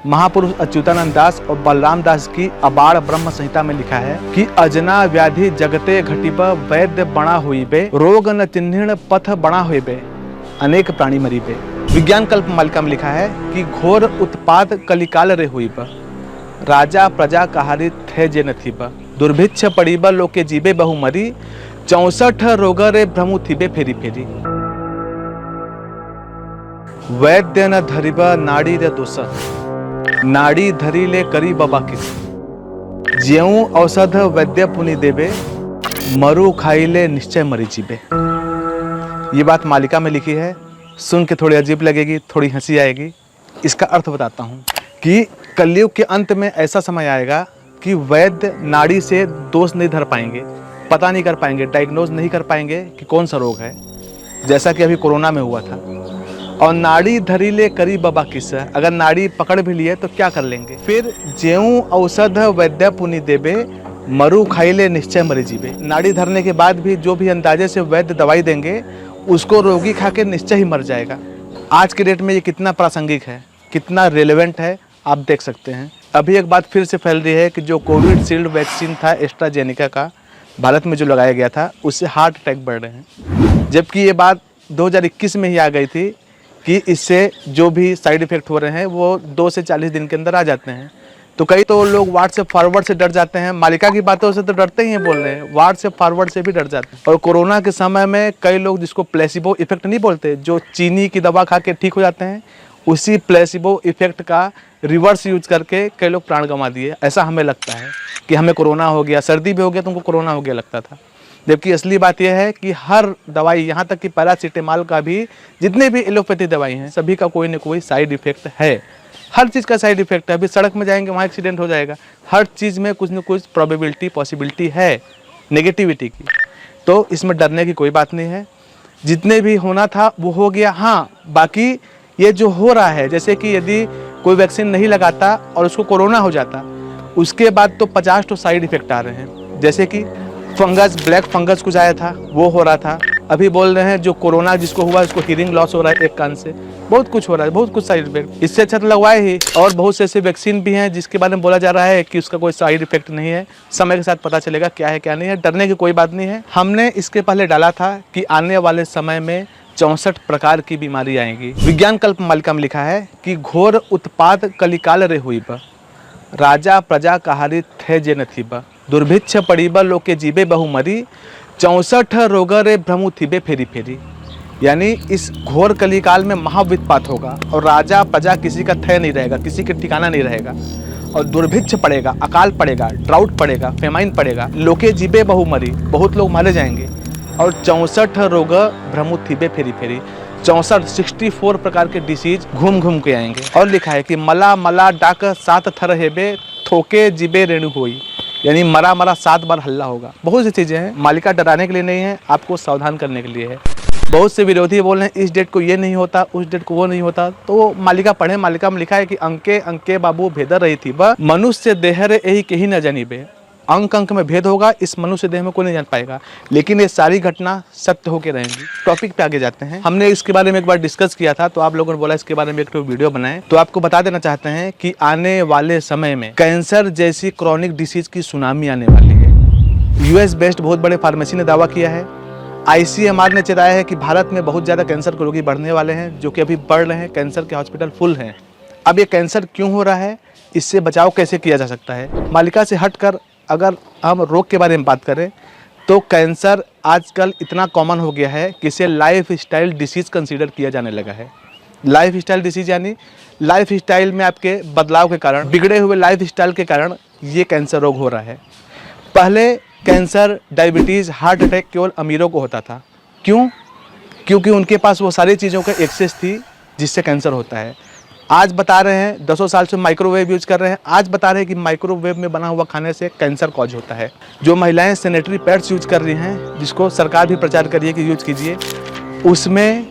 महापुरुष अच्युतानंद दास और बलराम दास की अबाड़ ब्रह्म संहिता में लिखा है कि अजना व्याधि जगते घटिब वैद्य बणा हुईबे रोग न चिन्हिण पथ बणा हुईबे अनेक प्राणी मरीबे। विज्ञान कल्प मालिका में लिखा है कि घोर उत्पाद कलिकाल रे हुईब राजा प्रजा कहारी थे जे नथीब दुर्भिक्ष पड़ीब लोके जीबे बहुमरी 64 रोग रे भ्रमु थीबे फेरी फेरी। वैद्य न धरिब नाड़ी रे दोष नाड़ी धरी ले करी बाबा किस ज्यों औषध वैद्य पुनि देवे मरु खाई ले निश्चय मरी जीबे। ये बात मालिका में लिखी है। सुन के थोड़ी अजीब लगेगी, थोड़ी हंसी आएगी। इसका अर्थ बताता हूँ कि कलयुग के अंत में ऐसा समय आएगा कि वैद्य नाड़ी से दोष नहीं धर पाएंगे, पता नहीं कर पाएंगे, डायग्नोज नहीं कर पाएंगे कि कौन सा रोग है, जैसा कि अभी कोरोना में हुआ था। और नाड़ी धरी ले करी बाबा किस, अगर नाड़ी पकड़ भी लिए तो क्या कर लेंगे। फिर ज्यों औषध वैद्य पुनि देवे मरु खाई ले निश्चय मरी जीवे। नाड़ी धरने के बाद भी जो भी अंदाजे से वैद्य दवाई देंगे उसको रोगी खा के निश्चय ही मर जाएगा। आज के डेट में ये कितना प्रासंगिक है, कितना रेलेवेंट है, आप देख सकते हैं। अभी एक बात फिर से फैल रही है कि जो कोविशील्ड वैक्सीन था एस्ट्राजेनेका का, भारत में जो लगाया गया था, उससे हार्ट अटैक बढ़ रहे हैं। जबकि ये बात 2021 में ही आ गई थी कि इससे जो भी साइड इफेक्ट हो रहे हैं वो 2 से 40 दिन के अंदर आ जाते हैं। तो कई तो लोग व्हाट्सएप फॉरवर्ड से डर जाते हैं, मालिका की बातों से तो डरते ही हैं, बोल रहे हैं, व्हाट्सएप फॉरवर्ड से भी डर जाते हैं। और कोरोना के समय में कई लोग, जिसको प्लेसिबो इफेक्ट नहीं बोलते, जो चीनी की दवा खा के ठीक हो जाते हैं, उसी प्लेसिबो इफेक्ट का रिवर्स यूज करके कई लोग प्राण गंवा दिए। ऐसा हमें लगता है कि हमें कोरोना हो गया, सर्दी भी हो गया तो उनको कोरोना हो गया लगता था। जबकि असली बात यह है कि हर दवाई, यहाँ तक कि पैरासीटामोल का भी, जितने भी एलोपैथी दवाई हैं, सभी का कोई न कोई साइड इफेक्ट है। हर चीज़ का साइड इफेक्ट है। अभी सड़क में जाएंगे, वहाँ एक्सीडेंट हो जाएगा। हर चीज़ में कुछ न कुछ प्रोबेबिलिटी, पॉसिबिलिटी है नेगेटिविटी की। तो इसमें डरने की कोई बात नहीं है। जितने भी होना था वो हो गया। हाँ, बाकी ये जो हो रहा है, जैसे कि यदि कोई वैक्सीन नहीं लगाता और उसको कोरोना हो जाता, उसके बाद तो 50 तो साइड इफेक्ट आ रहे हैं। जैसे कि फंगस, ब्लैक फंगस कुछ आया था, वो हो रहा था। अभी बोल रहे हैं जो कोरोना जिसको हुआ उसको हियरिंग लॉस हो रहा है एक कान से, बहुत कुछ हो रहा है, बहुत कुछ साइड इफेक्ट। इससे अच्छा तो लगवाए ही। और बहुत से ऐसे वैक्सीन भी हैं जिसके बारे में बोला जा रहा है कि उसका कोई साइड इफेक्ट नहीं है। समय के साथ पता चलेगा क्या है क्या नहीं है। डरने की कोई बात नहीं है। हमने इसके पहले डाला था कि आने वाले समय में 64 प्रकार की बीमारी आएंगी। विज्ञान कल्प मालिका में लिखा है कि घोर उत्पाद कलिकाल रे हुईब राजा प्रजा कहारी थे जे नथीब दुर्भिक्ष पड़ीब लोके जीबे बहुमरी 64 रोग रे भ्रमु थीबे फेरी फेरी। यानी इस घोर कलिकाल में महावित्पात होगा और राजा प्रजा किसी का थय नहीं रहेगा, किसी के ठिकाना नहीं रहेगा। और दुर्भिक्ष पड़ेगा, अकाल पड़ेगा, ड्राउट पड़ेगा, फेमाइन पड़ेगा, लोके जीबे बहुमरी, बहुत लोग मारे जाएंगे। और 64 रोग भ्रमु थीबे फेरी फेरी, 64 प्रकार के डिसीज घूम घूम के आएंगे। और लिखा है कि मला मला डाक 7 थर हेबे थोके जीबे रेणु होई, यानी मरा मरा 7 बार हल्ला होगा। बहुत सी चीजें हैं। मालिका डराने के लिए नहीं है, आपको सावधान करने के लिए है। बहुत से विरोधी बोल रहे हैं इस डेट को ये नहीं होता, उस डेट को वो नहीं होता। तो मालिका पढ़े, मालिका में लिखा है कि अंके अंके बाबू भेदर रही थी ब मनुष्य देह रे यही कहीं न जानिबे। अंक अंक में भेद होगा, इस मनुष्य देह में कोई नहीं जान पाएगा, लेकिन ये सारी घटना सत्य होकर रहेंगी। टॉपिक पे आगे जाते हैं। हमने इसके बारे में एक बार डिस्कस किया था, तो आप लोगों ने बोला इसके बारे में एक वीडियो बनाएं। तो आपको बता देना चाहते हैं कि आने वाले समय में कैंसर जैसी क्रॉनिक डिसीज की सुनामी आने वाली है। यूएस बेस्ड बहुत बड़े फार्मेसी ने दावा किया है। ICMR ने चेताया है कि भारत में बहुत ज़्यादा कैंसर के रोगी बढ़ने वाले हैं, जो कि अभी बढ़ रहे हैं। कैंसर के हॉस्पिटल फुल हैं। अब ये कैंसर क्यों हो रहा है, इससे बचाव कैसे किया जा सकता है। मालिका से हटकर अगर हम रोग के बारे में बात करें तो कैंसर आजकल इतना कॉमन हो गया है कि इसे लाइफ स्टाइल डिसीज़ कंसीडर किया जाने लगा है। लाइफ स्टाइल डिसीज यानी लाइफ स्टाइल में आपके बदलाव के कारण, बिगड़े हुए लाइफ स्टाइल के कारण ये कैंसर रोग हो रहा है। पहले कैंसर, डायबिटीज़, हार्ट अटैक केवल अमीरों को होता था। क्यों? क्योंकि उनके पास वो सारी चीज़ों का एक्सेस थी जिससे कैंसर होता है। आज बता रहे हैं, 10 साल से माइक्रोवेव यूज कर रहे हैं, आज बता रहे हैं कि माइक्रोवेव में बना हुआ खाने से कैंसर कॉज होता है। जो महिलाएं सैनिटरी पैड्स यूज कर रही हैं, जिसको सरकार भी प्रचार कर रही है कि यूज कीजिए, उसमें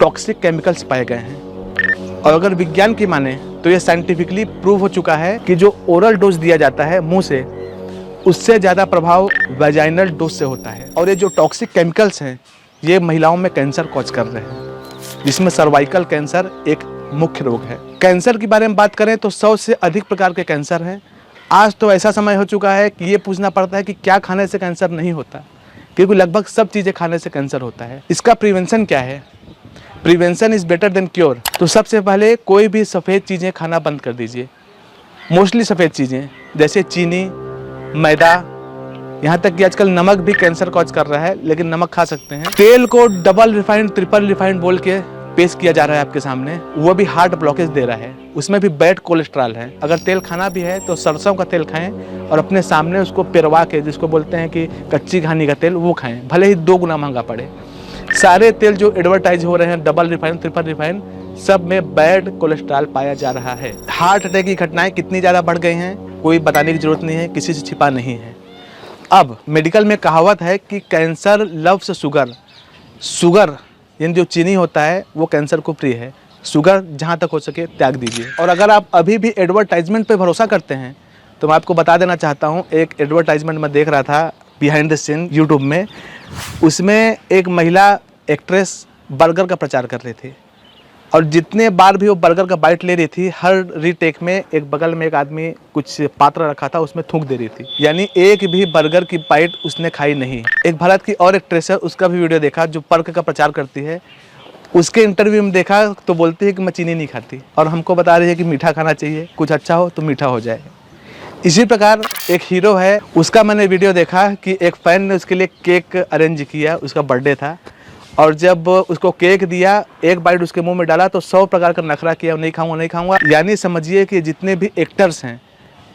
टॉक्सिक केमिकल्स पाए गए हैं। और अगर विज्ञान की माने तो ये साइंटिफिकली प्रूव हो चुका है कि जो ओरल डोज दिया जाता है मुंह से, उससे ज़्यादा प्रभाव वेजाइनल डोज से होता है। और ये जो टॉक्सिक केमिकल्स हैं, ये महिलाओं में कैंसर कॉज कर रहे हैं, जिसमें सर्वाइकल कैंसर एक मुख्य रोग है। कैंसर के बारे में बात करें तो 100 से अधिक प्रकार के कैंसर हैं। आज तो ऐसा समय हो चुका है कि ये पूछना पड़ता है कि क्या खाने से कैंसर नहीं होता, क्योंकि लगभग सब चीज़ें खाने से कैंसर होता है। इसका प्रिवेंशन क्या है? Prevention is better than cure. तो सबसे पहले कोई भी सफ़ेद चीज़ें खाना बंद कर दीजिए। मोस्टली सफ़ेद चीज़ें जैसे चीनी, मैदा, यहाँ तक कि आजकल नमक भी कैंसर कॉज कर रहा है, लेकिन नमक खा सकते हैं। तेल को डबल रिफाइंड, ट्रिपल रिफाइंड बोल के पेश किया जा रहा है आपके सामने, वो भी हार्ट ब्लॉकेज दे रहा है। उसमें भी बैड कोलेस्ट्रॉल है। अगर तेल खाना भी है तो सरसों का तेल खाएं और अपने सामने उसको पिरवा के, जिसको बोलते हैं कि कच्ची घानी का तेल, वो खाएं, भले ही 2 गुना महंगा पड़े। सारे तेल जो एडवर्टाइज हो रहे हैं डबल रिफाइंड, ट्रिपल रिफाइंड, सब में बैड कोलेस्ट्रॉल पाया जा रहा है। हार्ट अटैक की घटनाएं कितनी ज़्यादा बढ़ गई हैं, कोई बताने की जरूरत नहीं है, किसी से छिपा नहीं है। अब मेडिकल में कहावत है कि कैंसर लव्स शुगर। शुगर यानी जो चीनी होता है वो कैंसर को प्रिय है। शुगर जहाँ तक हो सके त्याग दीजिए। और अगर आप अभी भी एडवर्टाइजमेंट पे भरोसा करते हैं तो मैं आपको बता देना चाहता हूँ, एक एडवर्टाइजमेंट मैं देख रहा था बिहाइंड द सीन यूट्यूब में। उसमें एक महिला एक्ट्रेस बर्गर का प्रचार कर रही थी और जितने बार भी वो बर्गर का बाइट ले रही थी, हर रीटेक में एक बगल में एक आदमी कुछ पात्र रखा था, उसमें थूक दे रही थी। यानी एक भी बर्गर की बाइट उसने खाई नहीं। एक भारत की और एक्ट्रेस है, उसका भी वीडियो देखा जो पर्क का प्रचार करती है। उसके इंटरव्यू में देखा तो बोलती है कि मैं चीनी नहीं खाती, और हमको बता रही है कि मीठा खाना चाहिए, कुछ अच्छा हो तो मीठा हो जाए। इसी प्रकार एक हीरो है, उसका मैंने वीडियो देखा कि एक फ़ैन ने उसके लिए केक अरेंज किया, उसका बर्थडे था, और जब उसको केक दिया, एक बाइट उसके मुंह में डाला तो 100 प्रकार का नखरा किया, नहीं खाऊंगा नहीं खाऊंगा। यानी समझिए कि जितने भी एक्टर्स हैं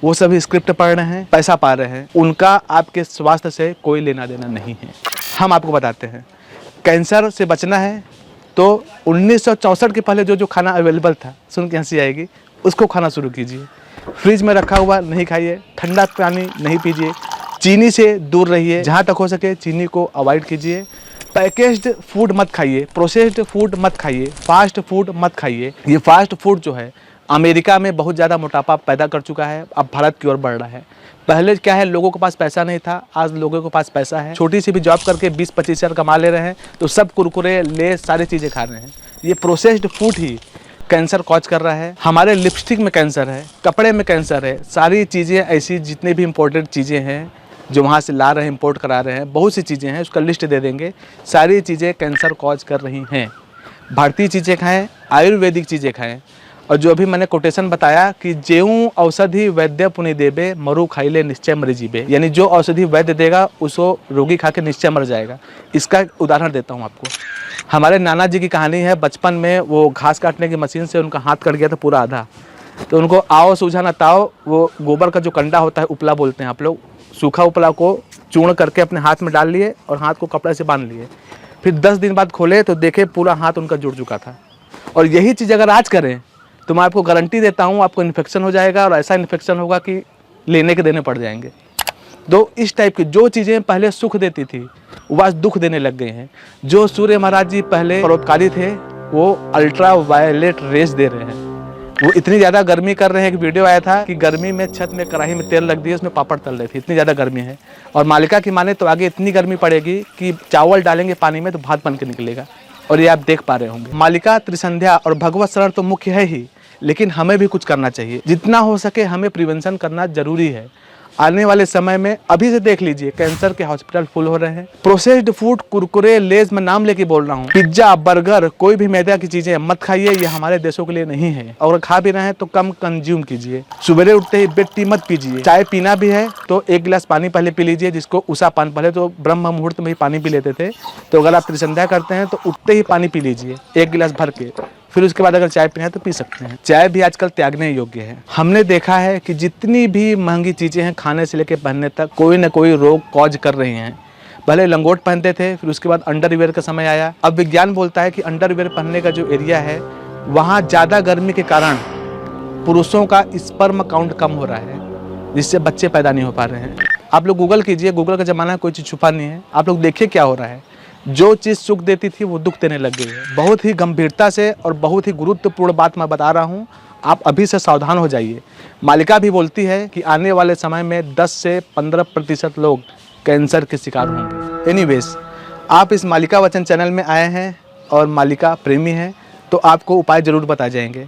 वो सभी स्क्रिप्ट पढ़ रहे हैं, पैसा पा रहे हैं, उनका आपके स्वास्थ्य से कोई लेना देना नहीं है। हम आपको बताते हैं, कैंसर से बचना है तो 1964 के पहले जो खाना अवेलेबल था, सुन के हंसी आएगी, उसको खाना शुरू कीजिए। फ्रिज में रखा हुआ नहीं खाइए, ठंडा पानी नहीं पीजिए, चीनी से दूर रहिए, जहाँ तक हो सके चीनी को अवॉइड कीजिए। पैकेज्ड फूड मत खाइए, प्रोसेस्ड फूड मत खाइए, फास्ट फूड मत खाइए। ये फास्ट फूड जो है अमेरिका में बहुत ज़्यादा मोटापा पैदा कर चुका है, अब भारत की ओर बढ़ रहा है। पहले क्या है, लोगों के पास पैसा नहीं था, आज लोगों के पास पैसा है। छोटी सी भी जॉब करके 20-25 हज़ार कमा ले रहे हैं तो सब कुरकुरे, ले सारी चीज़ें खा रहे हैं। ये प्रोसेस्ड फूड ही कैंसर कॉज कर रहा है। हमारे लिपस्टिक में कैंसर है, कपड़े में कैंसर है, सारी चीज़ें ऐसी जितने भी इम्पोर्टेंट चीज़ें हैं जो वहाँ से ला रहे हैं, इंपोर्ट करा रहे हैं, बहुत सी चीज़ें हैं, उसका लिस्ट दे देंगे। सारी चीज़ें कैंसर कॉज कर रही हैं। भारतीय चीज़ें खाएं, आयुर्वेदिक चीज़ें खाएं, और जो अभी मैंने कोटेशन बताया कि जेऊ औषधि वैद्य पुनि देबे, मरु खाइले निश्चय मर जीबे, यानी जो औषधि वैद्य देगा उसको रोगी खा के निश्चय मर जाएगा। इसका उदाहरण देता हूँ आपको। हमारे नाना जी की कहानी है, बचपन में वो घास काटने की मशीन से उनका हाथ कट गया था पूरा आधा, तो उनको आओ सूझा ना ताओ, वो गोबर का जो कंडा होता है, उपला बोलते हैं आप लोग, सूखा उपला को चूर्ण करके अपने हाथ में डाल लिए और हाथ को कपड़े से बांध लिए। फिर 10 दिन बाद खोले तो देखे पूरा हाथ उनका जुड़ चुका था। और यही चीज़ अगर आज करें तो मैं आपको गारंटी देता हूँ आपको इन्फेक्शन हो जाएगा, और ऐसा इन्फेक्शन होगा कि लेने के देने पड़ जाएंगे। तो इस टाइप की जो चीज़ें पहले सुख देती थी वो आज दुख देने लग गए हैं। जो सूर्य महाराज जी पहले परोपकारी थे वो अल्ट्रा वायलेट रेस दे रहे हैं। वो इतनी ज़्यादा गर्मी कर रहे हैं कि वीडियो आया था कि गर्मी में छत में कढ़ाई में तेल रख दिए, उसमें पापड़ तल रहे थे, इतनी ज़्यादा गर्मी है। और मालिका की माने तो आगे इतनी गर्मी पड़ेगी कि चावल डालेंगे पानी में तो भात बन के निकलेगा, और ये आप देख पा रहे होंगे। मालिका, त्रिसंध्या और भगवत शरण तो मुख्य है ही, लेकिन हमें भी कुछ करना चाहिए। जितना हो सके हमें प्रिवेंशन करना जरूरी है। आने वाले समय में अभी से देख लीजिए, कैंसर के हॉस्पिटल फुल हो रहे हैं। प्रोसेस्ड फूड, कुरकुरे, लेज, मैं नाम लेके बोल रहा हूँ, पिज्जा, बर्गर, कोई भी मैदा की चीजें मत खाइए, ये हमारे देशों के लिए नहीं है। और खा भी रहे हैं तो कम कंज्यूम कीजिए। सुबह उठते ही बेड टी मत पीजिए। चाय पीना भी है तो 1 गिलास पानी पहले पी लीजिए, जिसको उषा पान, पहले तो ब्रह्म मुहूर्त में ही पानी पी लेते थे, तो अगर आप त्रिसंध्या करते हैं तो उठते ही पानी पी लीजिए 1 गिलास भर के। फिर उसके बाद अगर चाय पीना है तो पी सकते हैं। चाय भी आजकल त्यागने योग्य है। हमने देखा है कि जितनी भी महंगी चीज़ें हैं, खाने से लेकर पहनने तक, कोई ना कोई रोग कॉज कर रही हैं। पहले लंगोट पहनते थे, फिर उसके बाद अंडरवियर का समय आया। अब विज्ञान बोलता है कि अंडरवियर पहनने का जो एरिया है वहाँ ज़्यादा गर्मी के कारण पुरुषों का स्पर्म काउंट कम हो रहा है, जिससे बच्चे पैदा नहीं हो पा रहे हैं। आप लोग गूगल कीजिए, गूगल का ज़माना है, कोई चीज़ छुपा नहीं है। आप लोग देखिए क्या हो रहा है। जो चीज़ सुख देती थी वो दुख देने लग गई है। बहुत ही गंभीरता से और बहुत ही गुरुत्वपूर्ण बात मैं बता रहा हूँ, आप अभी से सावधान हो जाइए। मालिका भी बोलती है कि आने वाले समय में 10 से 15% लोग कैंसर के शिकार होंगे। एनीवेज, आप इस मालिका वचन चैनल में आए हैं और मालिका प्रेमी हैं, तो आपको उपाय जरूर बताए जाएंगे।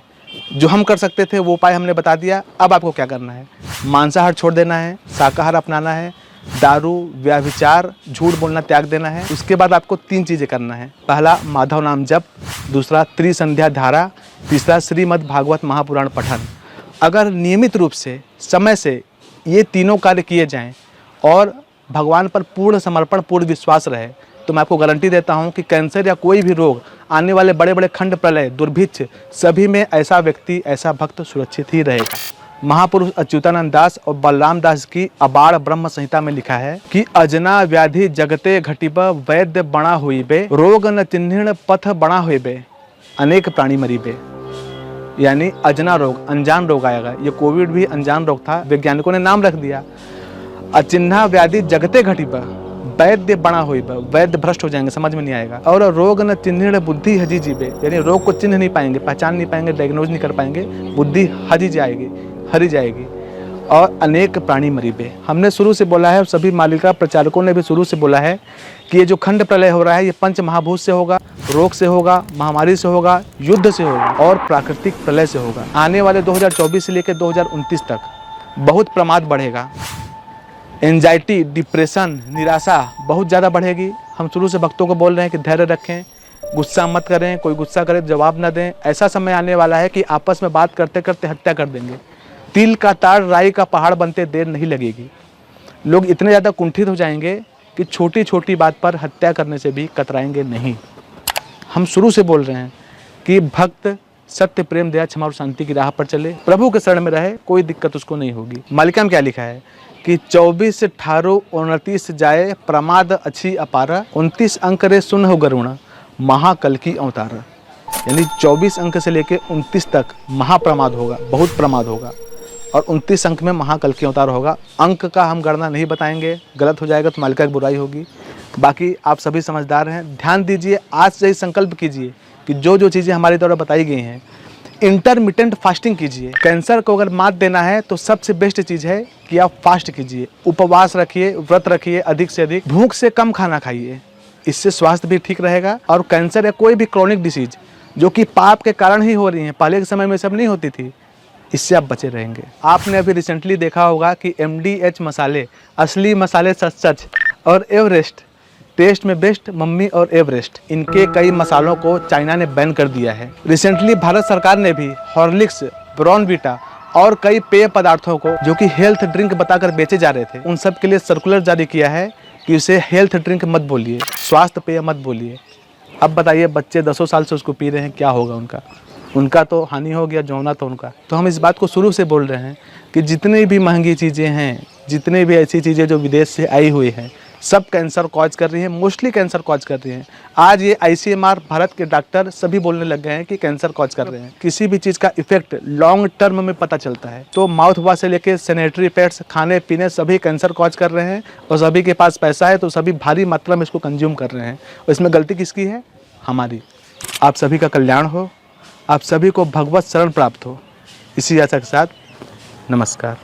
जो हम कर सकते थे वो उपाय हमने बता दिया। अब आपको क्या करना है, मांसाहार छोड़ देना है, शाकाहार अपनाना है, दारू व्यभिचार झूठ बोलना त्याग देना है। उसके बाद आपको 3 चीज़ें करना है। पहला माधव नाम जप, दूसरा त्रिसंध्या धारा, तीसरा श्रीमद् भागवत महापुराण पठन। अगर नियमित रूप से समय से ये तीनों कार्य किए जाएं और भगवान पर पूर्ण समर्पण पूर्ण विश्वास रहे तो मैं आपको गारंटी देता हूं कि कैंसर या कोई भी रोग, आने वाले बड़े बड़े खंड प्रलय, दुर्भिक्ष, सभी में ऐसा व्यक्ति, ऐसा भक्त सुरक्षित ही रहेगा। महापुरुष अच्युतानंद दास और बलराम दास की अबाड़ ब्रह्म संहिता में लिखा है कि अजना व्याधि जगते घटिब वैद्य बणा हुईबे, रोग न चिन्हिण पथ बणा हुईबे, अनेक प्राणी मरीबे। यानी अजना रोग, अनजान रोग आएगा। ये कोविड भी अनजान रोग था, वैज्ञानिकों ने नाम रख दिया। अचिन्हा व्याधि जगते घटिब वैद्य बणा हुईबे, वैद्य भ्रष्ट हो जाएंगे, समझ में नहीं आएगा। और रोग न चिन्हिण बुद्धि हजी जीबे, यानी रोग को चिन्ह नहीं पाएंगे, पहचान नहीं पाएंगे, डायग्नोज नहीं कर पाएंगे, बुद्धि हरी जाएगी, हरी जाएगी। और अनेक प्राणी मरीबे। हमने शुरू से बोला है और सभी मालिका प्रचारकों ने भी शुरू से बोला है कि ये जो खंड प्रलय हो रहा है ये पंच महाभूत से होगा, रोग से होगा, महामारी से होगा, युद्ध से होगा और प्राकृतिक प्रलय से होगा। आने वाले 2024 से लेकर 2029 तक बहुत प्रमाद बढ़ेगा। एंजाइटी, डिप्रेशन, निराशा बहुत ज़्यादा बढ़ेगी। हम शुरू से भक्तों को बोल रहे हैं कि धैर्य रखें, गुस्सा मत करें, कोई गुस्सा करे तो जवाब न दें। ऐसा समय आने वाला है कि आपस में बात करते करते हत्या कर देंगे। तिल का ताड़ राई का पहाड़ बनते देर नहीं लगेगी। लोग इतने ज़्यादा कुंठित हो जाएंगे कि छोटी छोटी बात पर हत्या करने से भी कतराएंगे नहीं। हम शुरू से बोल रहे हैं कि भक्त सत्य, प्रेम, दया, क्षमा और शांति की राह पर चले, प्रभु के शरण में रहे, कोई दिक्कत उसको नहीं होगी। मालिका में क्या लिखा है कि 24, 18, 29 जाए प्रमाद अच्छी अपारा, 29 अंक रे सुन हो गरुण महाकल की अवतार। यानी 24 अंक से लेकर 29 तक महाप्रमाद होगा, बहुत प्रमाद होगा। और 29 अंक में महाकल की अवतार होगा। अंक का हम गणना नहीं बताएंगे, गलत हो जाएगा तो मालिका की बुराई होगी। बाकी आप सभी समझदार हैं, ध्यान दीजिए। आज से ही संकल्प कीजिए कि जो जो चीज़ें हमारे द्वारा बताई गई हैं, इंटरमिटेंट फास्टिंग कीजिए। कैंसर को अगर मात देना है तो सबसे बेस्ट चीज़ है कि आप फास्ट कीजिए, उपवास रखिए, व्रत रखिए, अधिक से अधिक भूख से कम खाना खाइए। इससे स्वास्थ्य भी ठीक रहेगा। और कैंसर या कोई भी क्रॉनिक डिसीज जो कि पाप के कारण ही हो रही है, पहले के समय में सब नहीं होती थी, इससे आप बचे रहेंगे। आपने अभी रिसेंटली देखा होगा कि MDH मसाले, असली मसाले सच सच, और एवरेस्ट टेस्ट में बेस्ट, मम्मी और एवरेस्ट, इनके कई मसालों को चाइना ने बैन कर दिया है। रिसेंटली भारत सरकार ने भी हॉर्लिक्स, ब्रॉनविटा और कई पेय पदार्थों को जो कि हेल्थ ड्रिंक बताकर बेचे जा रहे थे, उन सब के लिए सर्कुलर जारी किया है कि उसे हेल्थ ड्रिंक मत बोलिए, स्वास्थ्य पेय मत बोलिए। अब बताइए, बच्चे 10 साल से उसको पी रहे हैं, क्या होगा उनका तो हानि हो गया, जौना तो उनका। तो हम इस बात को शुरू से बोल रहे हैं कि जितनी भी महंगी चीज़ें हैं, जितनी भी ऐसी चीज़ें जो विदेश से आई हुई हैं, सब कैंसर कॉज कर रही हैं, मोस्टली कैंसर कॉज कर रही हैं। आज ये ICMR भारत के डॉक्टर सभी बोलने लग गए हैं कि कैंसर कॉज कर रहे हैं। किसी भी चीज़ का इफेक्ट लॉन्ग टर्म में पता चलता है। तो माउथ वॉश से लेकर सैनिटरी पैड्स, खाने पीने, सभी कैंसर कॉज कर रहे हैं। और सभी के पास पैसा है तो सभी भारी मात्रा में इसको कंज्यूम कर रहे हैं। और इसमें गलती किसकी है? हमारी। आप सभी का कल्याण हो, आप सभी को भगवत शरण प्राप्त हो। इसी आशा के साथ नमस्कार।